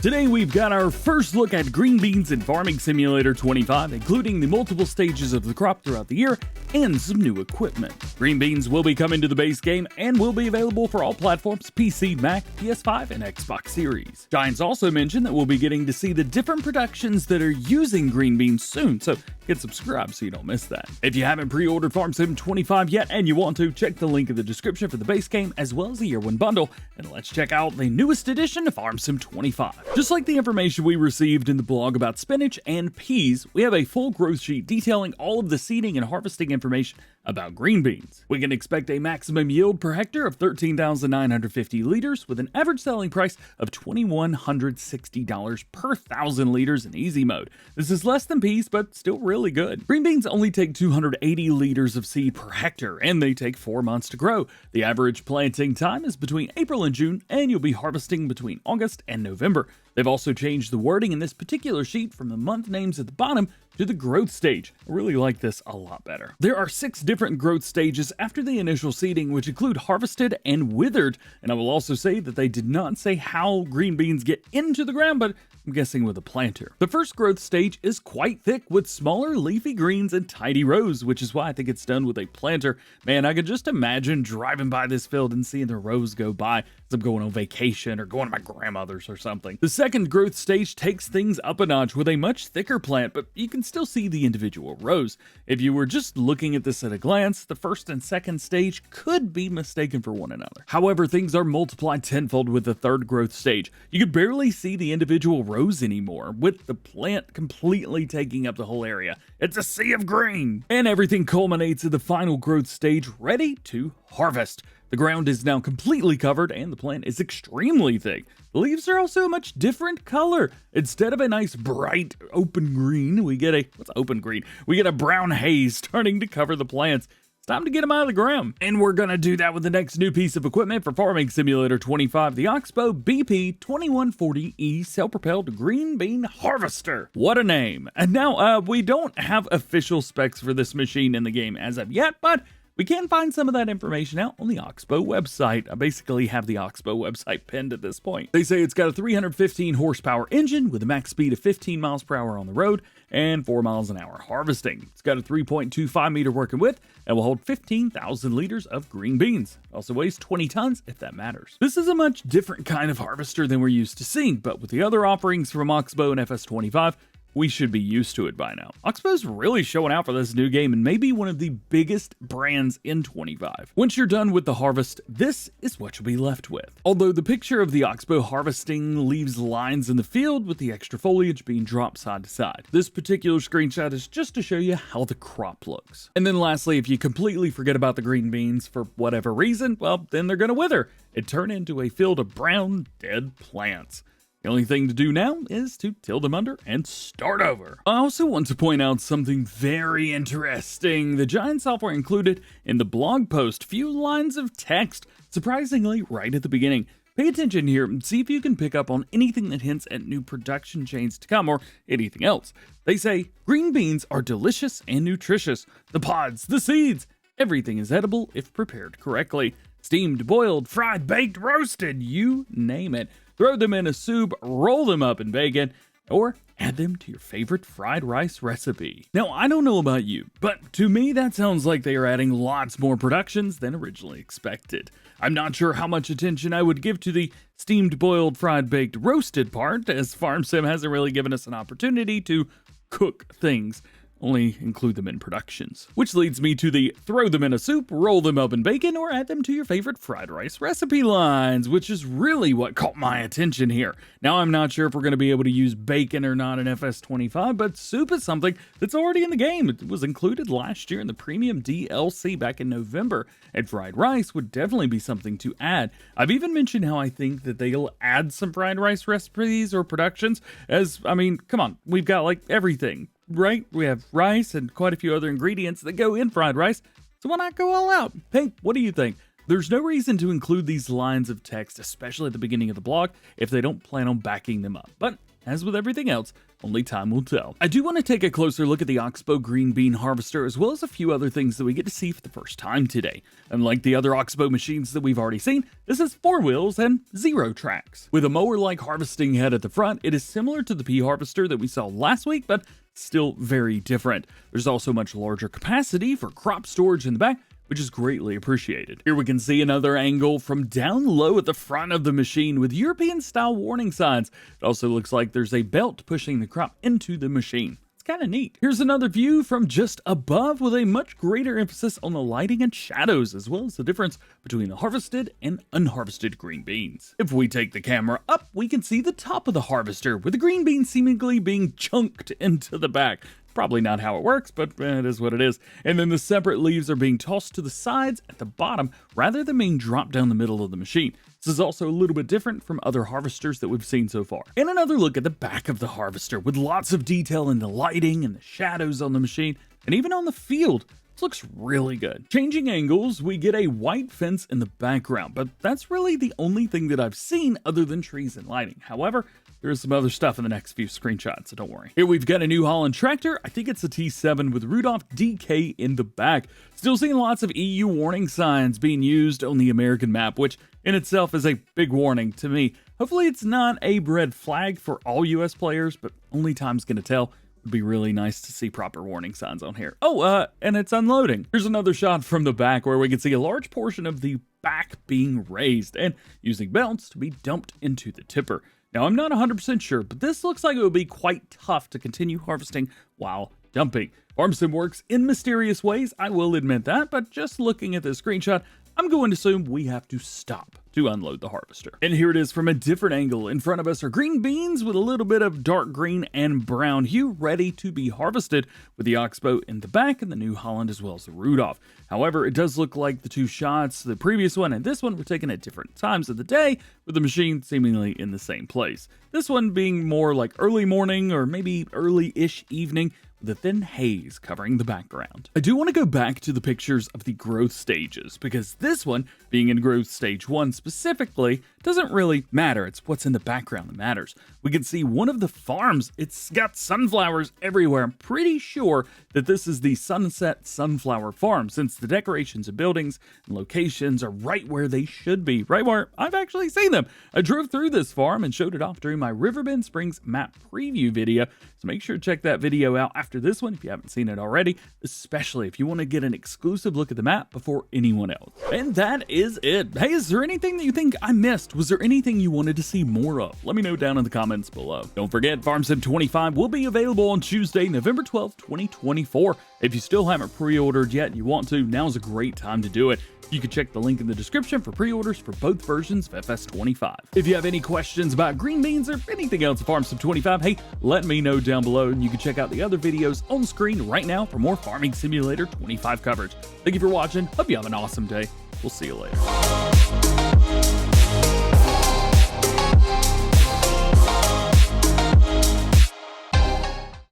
Today we've got our first look at green beans in Farming Simulator 25, including the multiple stages of the crop throughout the year and some new equipment. Green beans will be coming to the base game and will be available for all platforms: PC, Mac, PS5, and Xbox Series. Giants also mentioned that we'll be getting to see the different productions that are using green beans soon, so get subscribed so you don't miss that. If you haven't pre-ordered Farm Sim 25 yet and you want to, check the link in the description for the base game as well as the year one bundle, and let's check out the newest edition of Farm Sim 25. Just like the information we received in the blog about spinach and peas, we have a full growth sheet detailing all of the seeding and harvesting information about green beans. We can expect a maximum yield per hectare of 13,950 liters with an average selling price of $2,160 per 1,000 liters in easy mode. This is less than peas, but still really good. Green beans only take 280 liters of seed per hectare, and they take 4 months to grow. The average planting time is between April and June, and you'll be harvesting between August and November. They've also changed the wording in this particular sheet from the month names at the bottom to the growth stage. I really like this a lot better. There are 6 different growth stages after the initial seeding, which include harvested and withered, and I will also say that they did not say how green beans get into the ground, but I'm guessing with a planter. The first growth stage is quite thick with smaller leafy greens and tidy rows, which is why I think it's done with a planter. Man, I could just imagine driving by this field and seeing the rows go by as I'm going on vacation or going to my grandmother's or something. The second growth stage takes things up a notch with a much thicker plant, but you can still see the individual rows. If you were just looking at this at a glance, the first and second stage could be mistaken for one another. However, things are multiplied tenfold with the third growth stage. You could barely see the individual rows anymore, with the plant completely taking up the whole area. It's a sea of green! And everything culminates in the final growth stage, ready to harvest. The ground is now completely covered and the plant is extremely thick. The leaves are also a much different color. Instead of a nice bright open green, we get a brown haze starting to cover the plants. It's time to get them out of the ground. And we're gonna do that with the next new piece of equipment for Farming Simulator 25, the Oxbo BP2140E self-propelled green bean harvester. What a name. And now, we don't have official specs for this machine in the game as of yet, but we can find some of that information out on the Oxbo website. I basically have the Oxbo website pinned at this point. They say it's got a 315 horsepower engine with a max speed of 15 miles per hour on the road and 4 miles an hour harvesting. It's got a 3.25 meter working width and will hold 15,000 liters of green beans. It also weighs 20 tons if that matters. This is a much different kind of harvester than we're used to seeing, but with the other offerings from Oxbo and FS25, we should be used to it by now. Oxbo's really showing out for this new game and may be one of the biggest brands in 25. Once you're done with the harvest, this is what you'll be left with. Although the picture of the Oxbo harvesting leaves lines in the field with the extra foliage being dropped side to side. This particular screenshot is just to show you how the crop looks. And then lastly, if you completely forget about the green beans for whatever reason, well, then they're gonna wither and turn into a field of brown, dead plants. The only thing to do now is to till them under and start over. I also want to point out something very interesting. The Giant software included in the blog post few lines of text, surprisingly right at the beginning. Pay attention here and see if you can pick up on anything that hints at new production chains to come or anything else. They say, green beans are delicious and nutritious. The pods, the seeds, everything is edible if prepared correctly. Steamed, boiled, fried, baked, roasted, you name it. Throw them in a soup, roll them up in bacon, or add them to your favorite fried rice recipe. Now, I don't know about you, but to me that sounds like they are adding lots more productions than originally expected. I'm not sure how much attention I would give to the steamed, boiled, fried, baked, roasted part, as Farm Sim hasn't really given us an opportunity to cook things. Only include them in productions. Which leads me to the throw them in a soup, roll them up in bacon, or add them to your favorite fried rice recipe lines, which is really what caught my attention here. Now, I'm not sure if we're going to be able to use bacon or not in FS25, but soup is something that's already in the game. It was included last year in the premium DLC back in November, and fried rice would definitely be something to add. I've even mentioned how I think that they'll add some fried rice recipes or productions, as, I mean, come on, we've got like everything. Right? We have rice and quite a few other ingredients that go in fried rice, so why not go all out? Hey, what do you think? There's no reason to include these lines of text, especially at the beginning of the blog, if they don't plan on backing them up. But as with everything else, only time will tell. I do want to take a closer look at the Oxbo green bean harvester, as well as a few other things that we get to see for the first time today. Unlike the other Oxbo machines that we've already seen, this has 4 wheels and 0 tracks. With a mower-like harvesting head at the front, it is similar to the pea harvester that we saw last week, but still very different. There's also much larger capacity for crop storage in the back, which is greatly appreciated. Here we can see another angle from down low at the front of the machine with European-style warning signs. It also looks like there's a belt pushing the crop into the machine. It's kind of neat. Here's another view from just above with a much greater emphasis on the lighting and shadows, as well as the difference between the harvested and unharvested green beans. If we take the camera up, we can see the top of the harvester, with the green beans seemingly being chunked into the back. Probably not how it works, but it is what it is. And then the separate leaves are being tossed to the sides at the bottom rather than being dropped down the middle of the machine. This is also a little bit different from other harvesters that we've seen so far. And another look at the back of the harvester with lots of detail in the lighting and the shadows on the machine and even on the field. This looks really good. Changing angles, we get a white fence in the background, but that's really the only thing that I've seen other than trees and lighting. However, there is some other stuff in the next few screenshots, so don't worry. Here we've got a New Holland tractor. I think it's a T7 with Rudolph DK in the back. Still seeing lots of EU warning signs being used on the American map, which in itself is a big warning to me. Hopefully it's not a red flag for all US players, but only time's gonna tell. Would be really nice to see proper warning signs on here. Oh, and it's unloading. Here's another shot from the back where we can see a large portion of the back being raised and using belts to be dumped into the tipper. Now, I'm not 100% sure, but this looks like it would be quite tough to continue harvesting while dumping. FarmSim works in mysterious ways, I will admit that, but just looking at this screenshot, I'm going to assume we have to stop to unload the harvester. And here it is from a different angle. In front of us are green beans with a little bit of dark green and brown hue ready to be harvested, with the Oxbo in the back and the New Holland as well as the Rudolph. However, it does look like the two shots, the previous one and this one, were taken at different times of the day, with the machine seemingly in the same place. This one being more like early morning or maybe early-ish evening, with a thin haze covering the background. I do want to go back to the pictures of the growth stages, because this one, being in growth stage 1 specifically, doesn't really matter. It's what's in the background that matters. We can see one of the farms, it's got sunflowers everywhere. I'm pretty sure that this is the Sunset Sunflower Farm, since the decorations of buildings and locations are right where they should be, right where I've actually seen them. I drove through this farm and showed it off during my Riverbend Springs map preview video, so make sure to check that video out after this one if you haven't seen it already, especially if you want to get an exclusive look at the map before anyone else. And that is it. Hey, is there anything that you think I missed? Was there anything you wanted to see more of? Let me know down in the comments below. Don't forget, FarmSim 25 will be available on Tuesday, November 12th, 2024. If you still haven't pre-ordered yet and you want to, now's a great time to do it. You can check the link in the description for pre-orders for both versions of FS25. If you have any questions about green beans or anything else at FarmSim 25, hey, let me know down below, and you can check out the other videos on screen right now for more Farming Simulator 25 coverage. Thank you for watching. Hope you have an awesome day. We'll see you later.